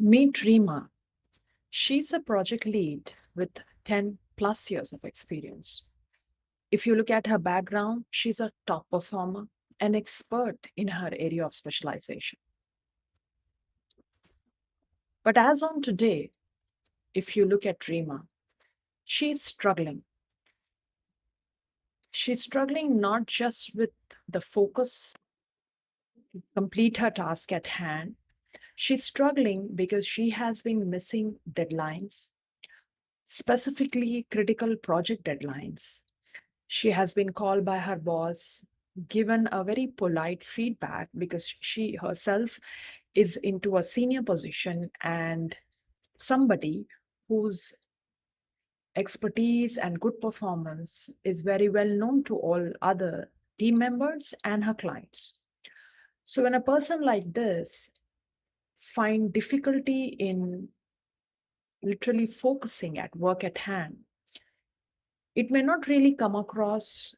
Meet Reema. She's a project lead with 10 plus years of experience. If you look at her background, she's a top performer, an expert in her area of specialization. But as on today, if you look at Reema, she's struggling. She's struggling not just with the focus to complete her task at hand, she's struggling because she has been missing deadlines, specifically critical project deadlines. She has been called by her boss, given a very polite feedback because she herself is into a senior position and somebody whose expertise and good performance is very well known to all other team members and her clients. So when a person like this find difficulty in literally focusing at work at hand, it may not really come across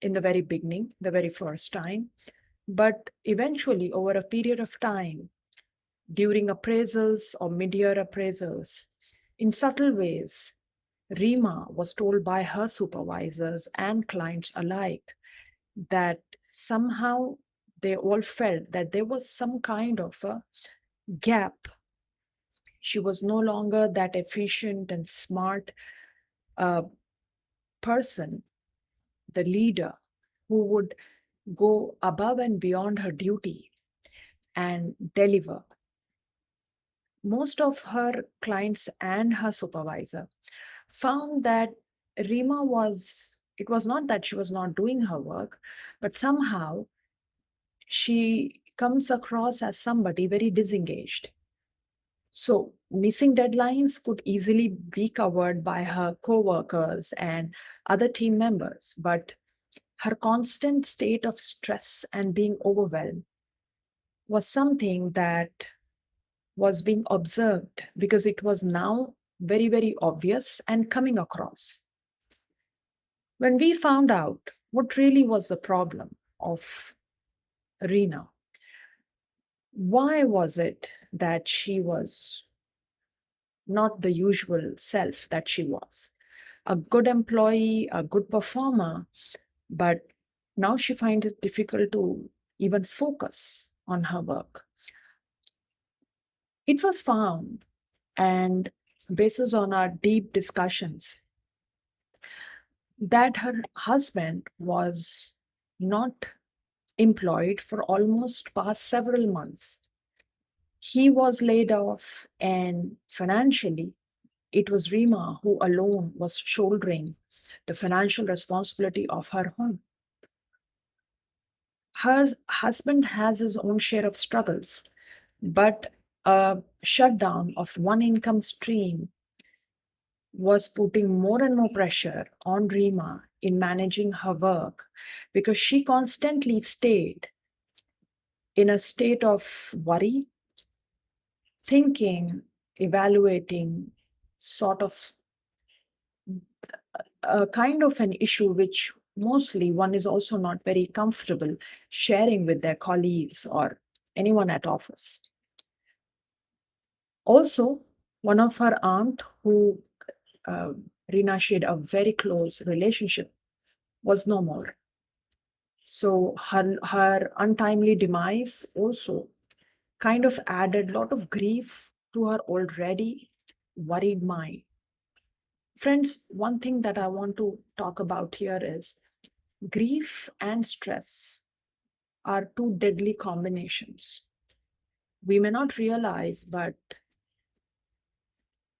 in the very beginning, the very first time, but eventually over a period of time, during appraisals or mid-year appraisals, in subtle ways, Reema was told by her supervisors and clients alike that somehow they all felt that there was some kind of a gap. She was no longer that efficient and smart uh, person, the leader who would go above and beyond her duty and deliver. Most of her clients and her supervisor found that Rima was, it was not that she was not doing her work, but somehow she comes across as somebody very disengaged. So, missing deadlines could easily be covered by her co-workers and other team members, but her constant state of stress and being overwhelmed was something that was being observed because it was now very, very obvious and coming across. When we found out what really was the problem of Rena, why was it that she was not the usual self that she was? A good employee, a good performer, but now she finds it difficult to even focus on her work. It was found, and basis on our deep discussions, that her husband was not employed for almost past several months. He was laid off, and financially, it was Rima who alone was shouldering the financial responsibility of her home. Her husband has his own share of struggles, but a shutdown of one income stream was putting more and more pressure on Rima in managing her work because she constantly stayed in a state of worry, thinking, evaluating, sort of a kind of an issue which mostly one is also not very comfortable sharing with their colleagues or anyone at office. Also, one of her aunt who uh, Rina shared a very close relationship was no more. So her untimely demise also kind of added a lot of grief to her already worried mind. Friends, one thing that I want to talk about here is grief and stress are two deadly combinations. We may not realize, but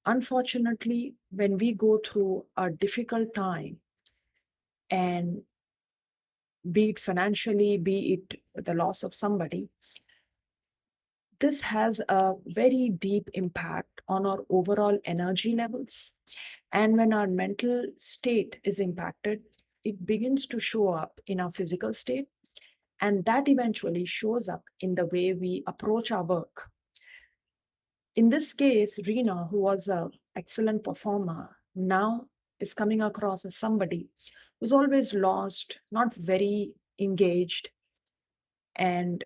unfortunately, when we go through a difficult time, and be it financially, be it the loss of somebody, this has a very deep impact on our overall energy levels. And when our mental state is impacted, it begins to show up in our physical state. And that eventually shows up in the way we approach our work. In this case, Rena, who was an excellent performer, now is coming across as somebody who's always lost, not very engaged, and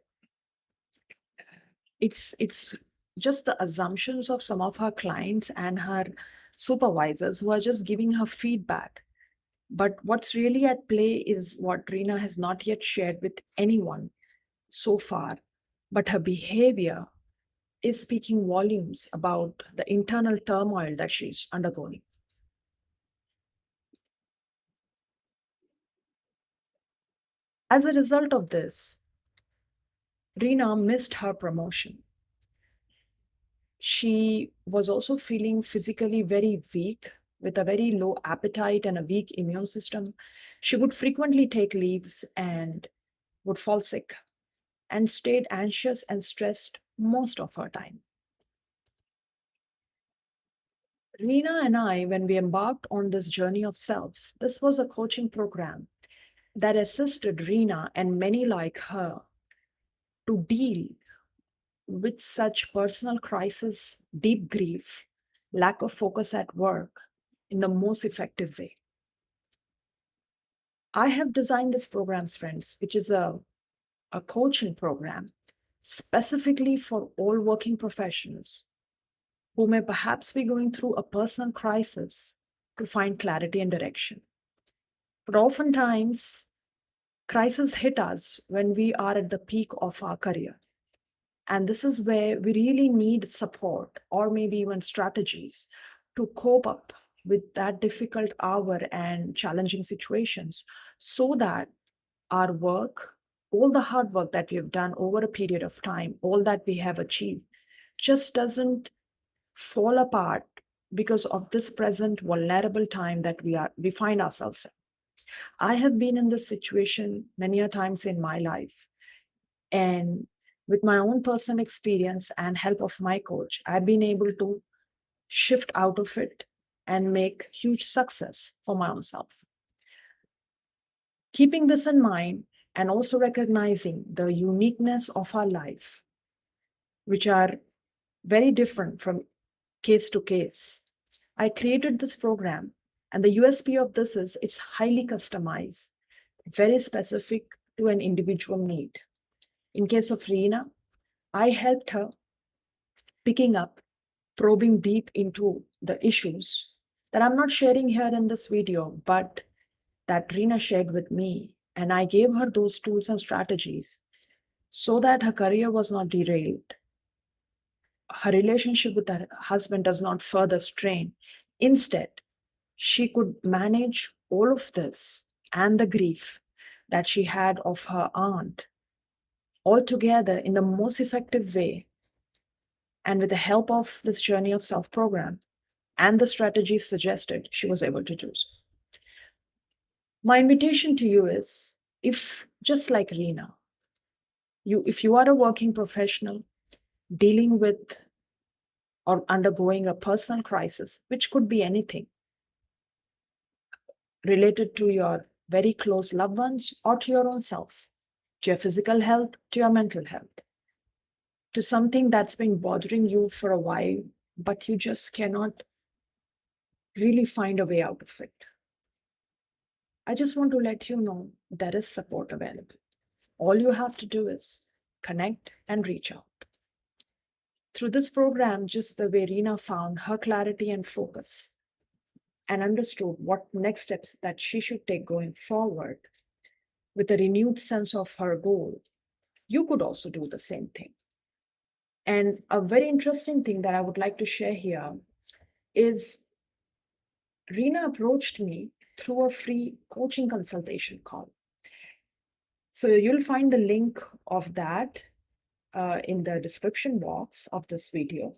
it's just the assumptions of some of her clients and her supervisors who are just giving her feedback. But what's really at play is what Rina has not yet shared with anyone so far. But her behavior is speaking volumes about the internal turmoil that she's undergoing. As a result of this, Rina missed her promotion. She was also feeling physically very weak with a very low appetite and a weak immune system. She would frequently take leaves and would fall sick and stayed anxious and stressed most of her time. Reena and I, when we embarked on this journey of self, this was a coaching program that assisted Reena and many like her to deal with such personal crisis, deep grief, lack of focus at work in the most effective way. I have designed this program's friends, which is a coaching program specifically for all working professionals who may perhaps be going through a personal crisis to find clarity and direction. But oftentimes, crises hit us when we are at the peak of our career. And this is where we really need support or maybe even strategies to cope up with that difficult hour and challenging situations so that our work, all the hard work that we have done over a period of time, all that we have achieved, just doesn't fall apart because of this present vulnerable time that we find ourselves in. I have been in this situation many a times in my life, and with my own personal experience and help of my coach, I've been able to shift out of it and make huge success for my own self. Keeping this in mind and also recognizing the uniqueness of our life, which are very different from case to case, I created this program. And the USP of this is it's highly customized, very specific to an individual need. In case of Reena, I helped her picking up, probing deep into the issues that I'm not sharing here in this video, but that Reena shared with me. And I gave her those tools and strategies so that her career was not derailed. Her relationship with her husband does not further strain. Instead, she could manage all of this and the grief that she had of her aunt all together in the most effective way. And with the help of this journey of self program and the strategies suggested, she was able to do so. My invitation to you is if, just like Reena, if you are a working professional dealing with or undergoing a personal crisis, which could be anything related to your very close loved ones or to your own self, to your physical health, to your mental health, to something that's been bothering you for a while, but you just cannot really find a way out of it. I just want to let you know there is support available. All you have to do is connect and reach out. Through this program, just the way Reena found her clarity and focus and understood what next steps that she should take going forward with a renewed sense of her goal, you could also do the same thing. And a very interesting thing that I would like to share here is Reena approached me through a free coaching consultation call. So you'll find the link of that in the description box of this video.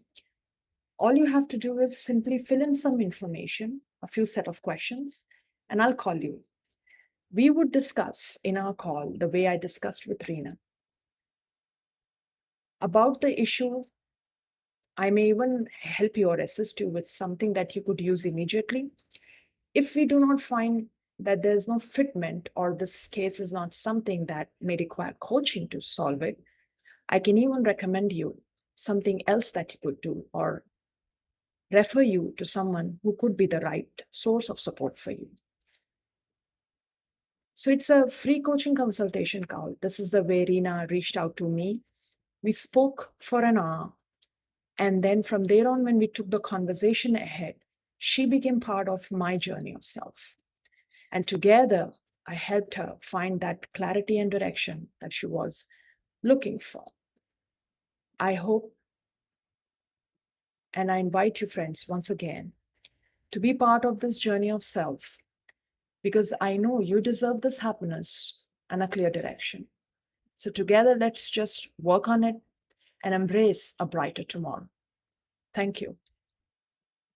All you have to do is simply fill in some information, a few set of questions, and I'll call you. We would discuss in our call the way I discussed with Reena about the issue. I may even help you or assist you with something that you could use immediately. If we do not find that there's no fitment or this case is not something that may require coaching to solve it, I can even recommend you something else that you could do or refer you to someone who could be the right source of support for you. So it's a free coaching consultation call. This is the way Reena reached out to me. We spoke for an hour And then from there on, when we took the conversation ahead, she became part of my journey of self. And together, I helped her find that clarity and direction that she was looking for. I hope and I invite you, friends, once again, to be part of this journey of self because I know you deserve this happiness and a clear direction. So, together, let's just work on it and embrace a brighter tomorrow. Thank you.